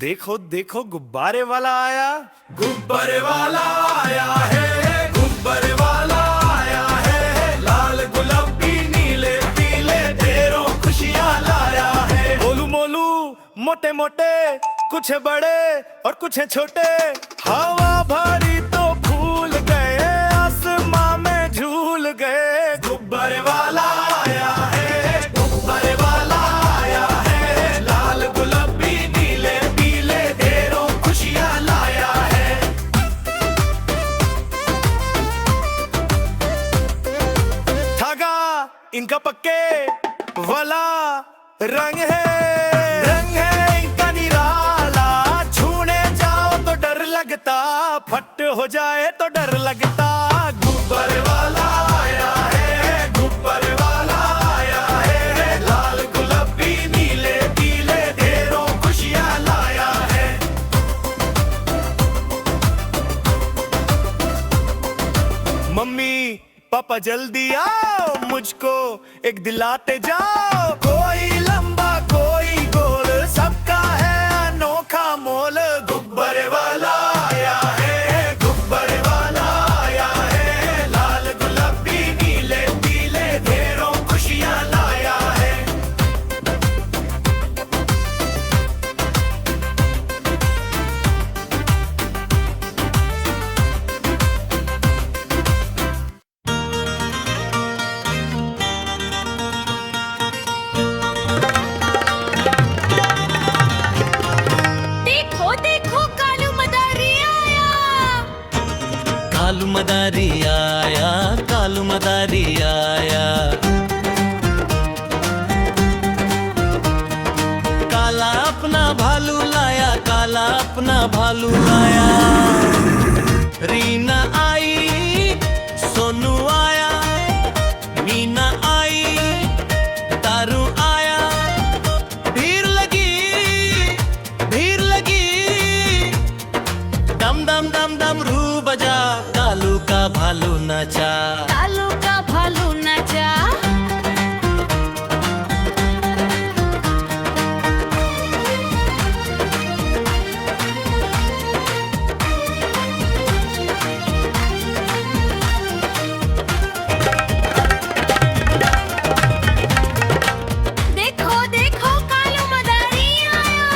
देखो देखो गुब्बारे वाला आया, गुब्बारे वाला आया है, गुब्बारे वाला आया है, लाल गुलाबी नीले पीले ढेरों खुशियाँ लाया है। गोलू मोलू मोटे मोटे, कुछ बड़े और कुछ छोटे, हवा भरी तो फूल गए, आसमां में झूल गए। गुब्बारे वाला आया है, गुब्बारे वाला आया है, लाल गुलाबी नीले पीले ढेरों खुशियाँ लाया है। धागा इनका पक्के वाला रंग है, रंग है इनका निराला, छूने जाओ तो डर लगता, फट हो जाए तो डर लगता। गुब्बारे वाला आया है, गुब्बारे वाला आया है, लाल गुलाबी नीले पीले ढेरों खुशियाँ लाया है। मम्मी पापा जल्दी आओ, मुझको एक दिलाते जाओ। कोई लंबा कोई गोल, सबका है अनोखा मोल। गुब्बारे वाला आया है, गुब्बारे वाला आया है, लाल गुलाबी नीले पीले ढेरों खुशियाँ लाया है। देखो देखो कालू मदारी आया, कालू मदारी आया, कालू मदारी आया। काला अपना भालू लाया, काला अपना भालू लाया। रीना आई, सोनू आया, मीना आई, तारू आया। भीड़ लगी, भीड़ लगी, दम दम दम दम रू बजा, कालू का भालू नचा। कालू का भालू नचा। देखो देखो कालू मदारी आया,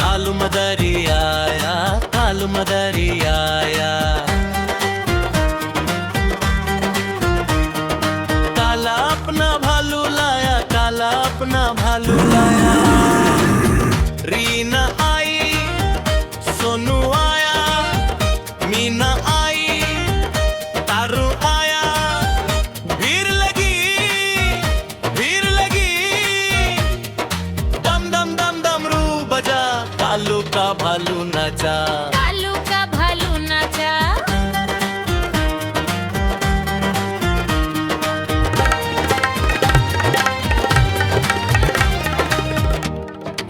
कालू मदारी आया, कालू मदारी आया। काला अपना भालू लाया, काला अपना भालू लाया। रीना आई, सोनू आया, मीना आई, तारू आया। भीड़ लगी, भीड़ लगी, दम दम दम दम रू बजा, कालू का भालू नचा। कालू का भालू नचा।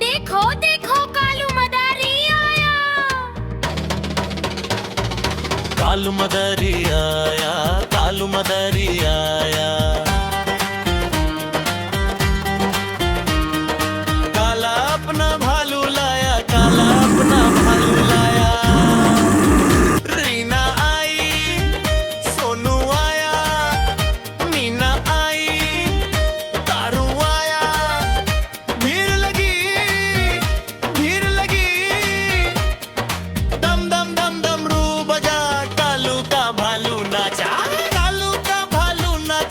देखो देखो कालू मदारी आया, कालू मदारी आया, कालू मदारी आया। काला अपना भालू लाया, काला अपना भालू लाया। रीना आई, सोनू आया, मीना आई, तारू आया। भीड़ लगी, भीड़ लगी, दम दम दम दम रू बजा, कालू का भालू नाचा, कालू का भालू नाचा।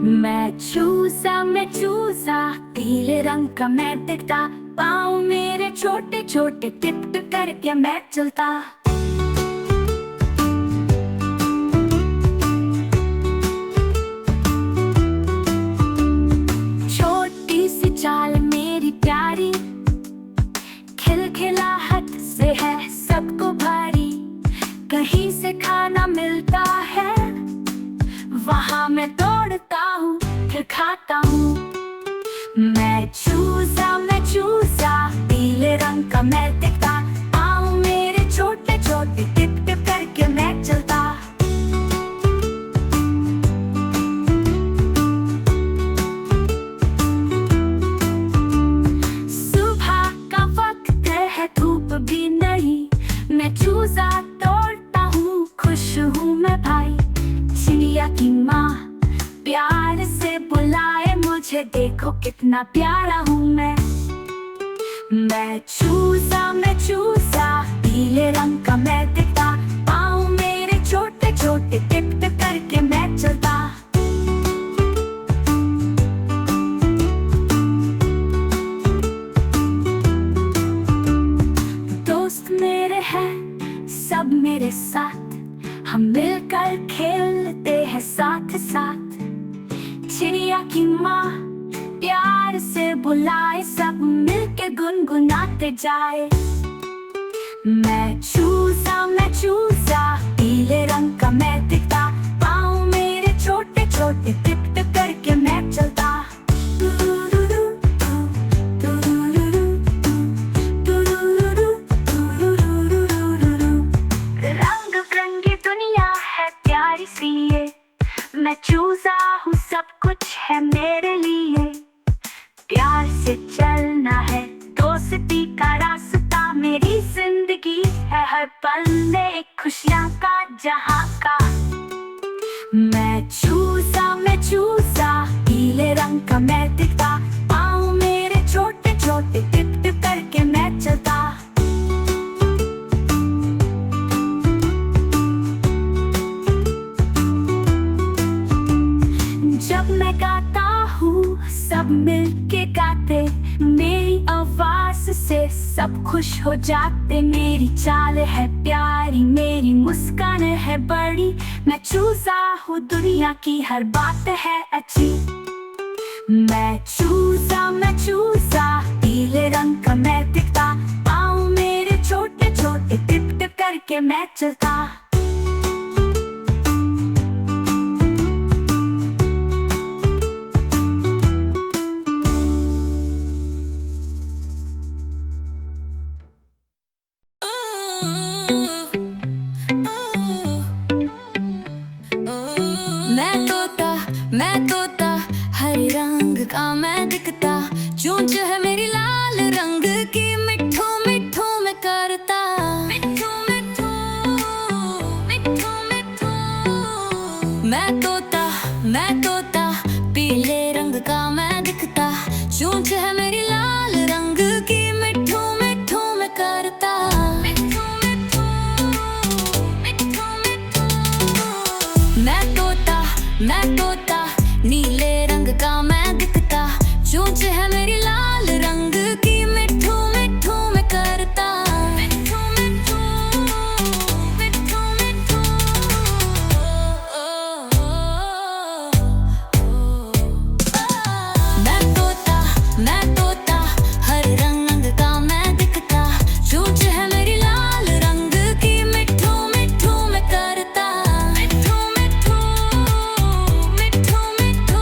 मैं चूसा पीले रंग का मैं दिखता, पाँव मेरे छोटे छोटे टिप टिप करके मैं चलता। छोटी सी चाल मेरी प्यारी, खिलखिलाहट से है सबको भारी। कहीं से खाना मिलता है, वहाँ मैं दौड़ता हूँ फिर खाता हूँ। मैं चूसा पीले रंग का मैं दिखता, पाँव मेरे छोटे छोटे टिप टिप करके मैं चलता। सुबह का वक्त है, धूप भी नहीं, मैं चूसा दौड़ता हूँ, खुश हूँ मैं भाई। चिड़िया की माँ प्यार से बुलाए मुझे, देखो कितना प्यारा हूँ मैं। मैं चूसा पीले रंग का मैं दिखता, पाँव मेरे छोटे छोटे टिप टिप करके मैं चलता। दोस्त मेरे हैं सब मेरे साथ, हम मिलकर खेलते हैं साथ साथ। चिड़िया की माँ प्यार से बुलाए, सब मिलके गुनगुनाते जाए। मैं चूसा पीले रंग का मैं दिखता, पाँव मेरे छोटे छोटे टिप टिप करके मैं चलता। रंग बिरंगी दुनिया है प्यारी सी ये, मैं चूसा हूँ सब कुछ है मेरे लिए। प्यार से चलना है दोस्ती का रास्ता, मेरी जिंदगी है हर पल में एक खुशियाँ का जहाँ का। मैं चूसा पीले रंग का मैं दिखता, पाँव मेरे छोटे छोटे टिप टिप करके मैं चलता। जब मैं गाता हूँ सब मिलके गाते, मेरी आवाज से सब खुश हो जाते। मेरी चाल है प्यारी, मेरी मुस्कान है बड़ी, मैं चूसा हूँ दुनिया की हर बात है अच्छी। मैं चूसा पीले रंग का मैं दिखता, पाँव मेरे छोटे छोटे टिप टिप करके मैं चलता। मैं तोता हरे रंग का मैं दिखता, चोंच है मेरी लाल रंग की, मिठू मिठू मैं करता। मिठू मिठू मिठू मिठू मैं तोता पीले रंग का मैं दिखता, चोंच है मेरी लाल रंग की, मिठू मिठू मैं करता। मिठू मिठू मिठू मिठू मैं तोता नीले रंग का मैं दिखता, चोंच है मेरी लाल रंग की, मिठू मिठू मैं करता। मिठू मिठू मिठू मिठू मैं तोता हरे रंग का मैं दिखता, चोंच है मेरी लाल रंग की, मिठू मिठू मैं करता। मिठू मिठू मिठू मिठू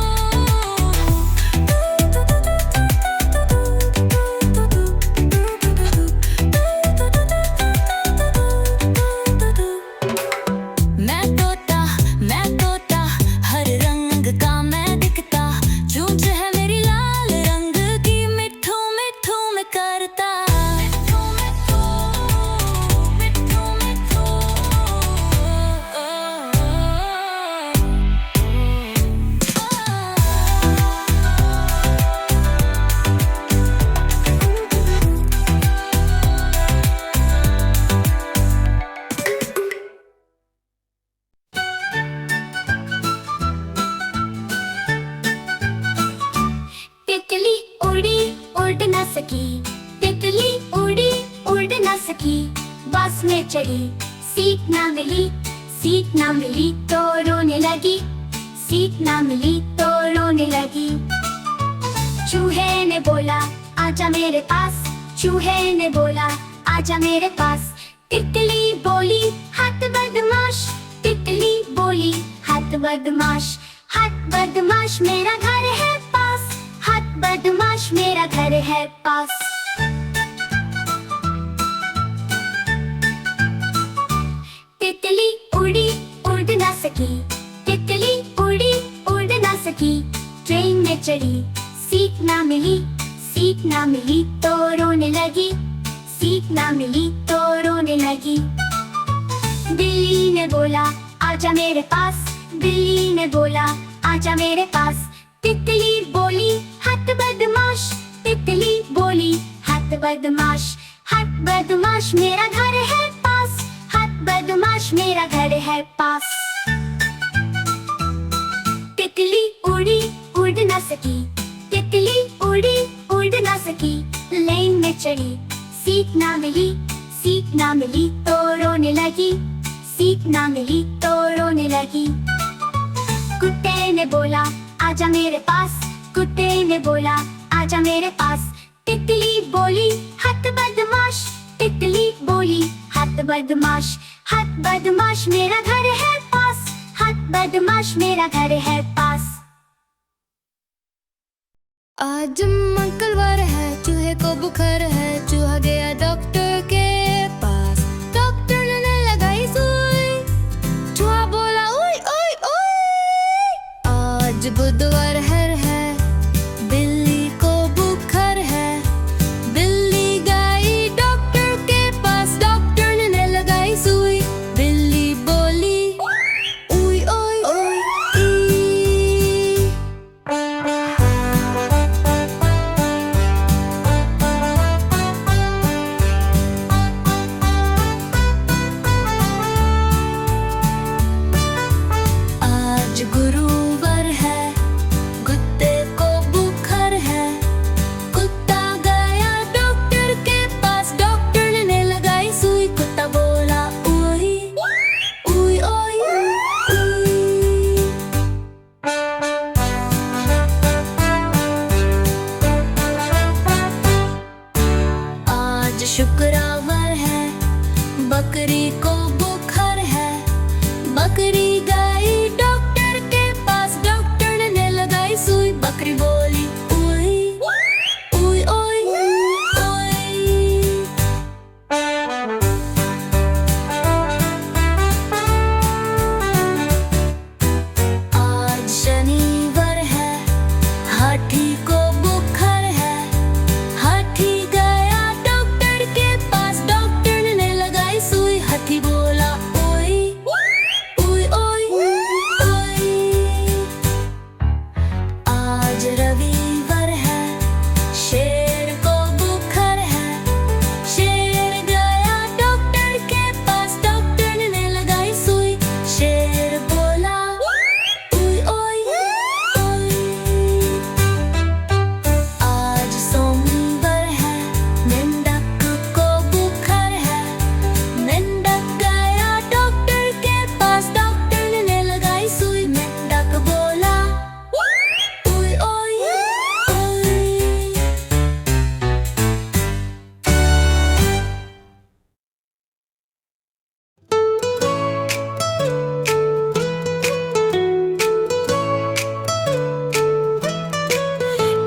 सकी। तितली उड़ी उड़ ना सकी। बस में चढ़ी सीट ना मिली, सीट ना मिली तो रोने लगी, सीट ना मिली तो रोने लगी। चूहे ने बोला आजा मेरे पास, चूहे ने बोला आजा मेरे पास। तितली बोली हट बदमाश, तितली बोली हट बदमाश। हट बदमाश मेरा घर है पास, हट बदमाश मेरा घर है पास। तितली उड़ी उड़ ना सकी, तितली उड़ी उड़ ना सकी। ट्रेन में चढ़ी सीट ना मिली, सीट ना मिली तो रोने लगी, सीट ना मिली तो रोने लगी। बिल्ली ने बोला आजा मेरे पास, बिल्ली ने बोला आजा मेरे पास। तितली बोली हट बदमाश, तितली बोली हट बदमाश। हट बदमाश मेरा घर है पास, हट बदमाश मेरा घर है पास। तितली उड़ी उड़ ना सकी, तितली उड़ी उड़ ना सकी। लाइन में चढ़ी सीट ना मिली, सीट ना मिली तो रोने लगी, सीट ना मिली तो रोने लगी। कुत्ते ने बोला आजा मेरे पास, कुत्ते ने बोला आजा मेरे पास। तितली बोली हट बदमाश, तितली बोली हट बदमाश। हट बदमाश मेरा घर है पास, हट बदमाश मेरा घर है पास। आज मंगलवार है, चूहे को बुखार है, चूहा गया डॉक्टर के पास। डॉक्टर ने लगाई सुई, चूहा बोला ओए ओए ओए। आज बुधवार है, बिल्ली को बुखार है, बिल्ली गई डॉक्टर के पास। डॉक्टर ने लगाई सुई, बिल्ली बोली ओए ओए ओए। गुरुवार है, कुत्ते को बुखार है, कुत्ता गया डॉक्टर के पास। डॉक्टर ने लगाई सुई, कुत्ता बोला ओए ओए ओए ओए। आज शुक्रवार है, बकरी को बुखार है, बकरी गई डॉक्टर के पास। डॉक्टर ने लगाई सुई, बकरी बोली ओए ओए ओए ओए। आज शनिवार है, हाथी को बुखार है, हाथी गया डॉक्टर के पास। डॉक्टर ने लगाई सुई, हाथी बोला ओए ओए ओए ओए। आज रविवार है, शेर को बुखार है, शेर गया डॉक्टर के पास। डॉक्टर ने लगाई सुई, शेर बोला ओए ओए ओए। आज सोमवार है, मेंढक को बुखार है, मेंढक गया डॉक्टर के पास। डॉक्टर ने लगाई सुई, मेंढक बोला ओए ओए ओए।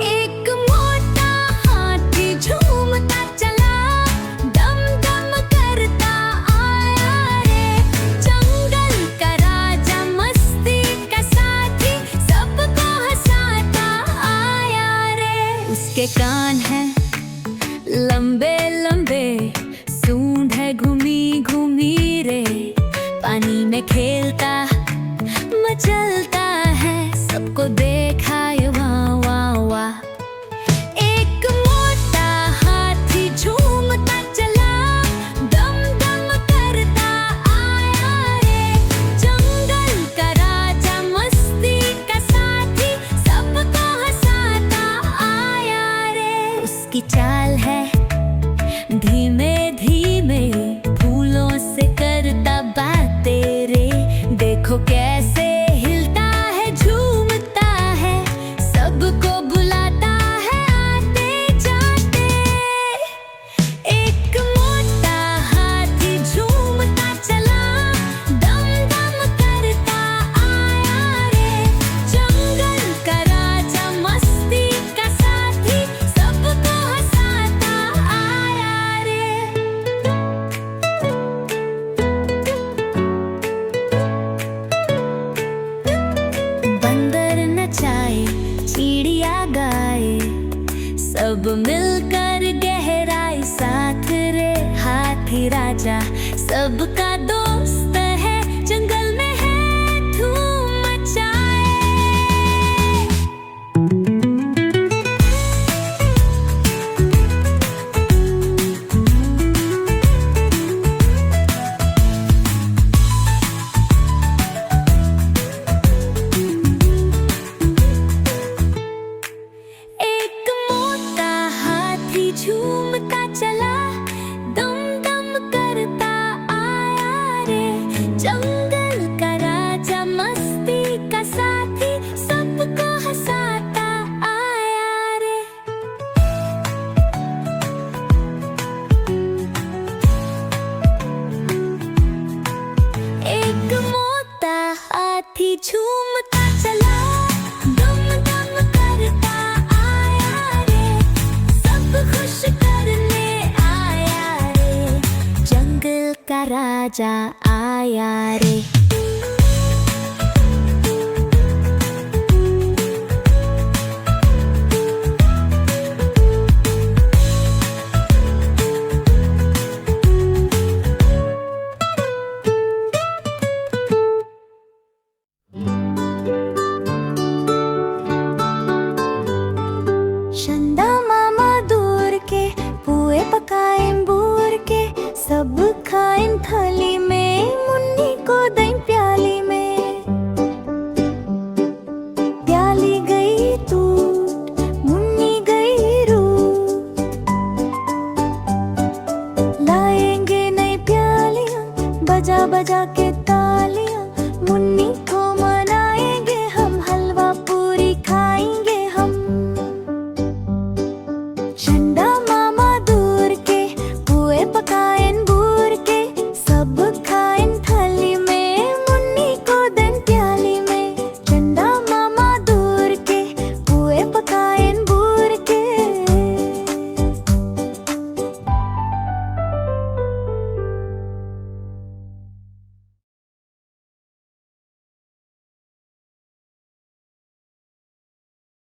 एक मोटा हाथी झूमता चला, दम दम करता आया रे। जंगल का राजा, मस्ती का साथी, सबको हंसाता आया रे। उसके कान हैं लंबे लंबे, सूंड है घूमी घूमी रे। पानी में खेलता मचलता है, सबको देखा ये वाह वाह वाह। एक मोटा हाथी झूमता चला, दम दम करता आया रे। जंगल का राजा, मस्ती का साथी, सबको हंसाता आया रे। उसकी चाल सबका दोस्त है, जंगल में है धूम मचाए। एक मोटा हाथी झूमता चला, दम दम करता आया रे। जंगल का राजा, मस्ती का साथी, सबको हंसाता आया रे। एक मोटा हाथी झूमता चला, दम दम करता आया रे। सब खुश करने आया रे, जंगल का राजा आया रे। चंदा मामा दूर के पुए पकाए बूर के, सब खाइन थाली में, मुन्नी को दई प्याली में। प्याली गई टूट, मुन्नी गई रूठ, लाएंगे नई प्यालियां, बजा बजा के तालियां, मुन्नी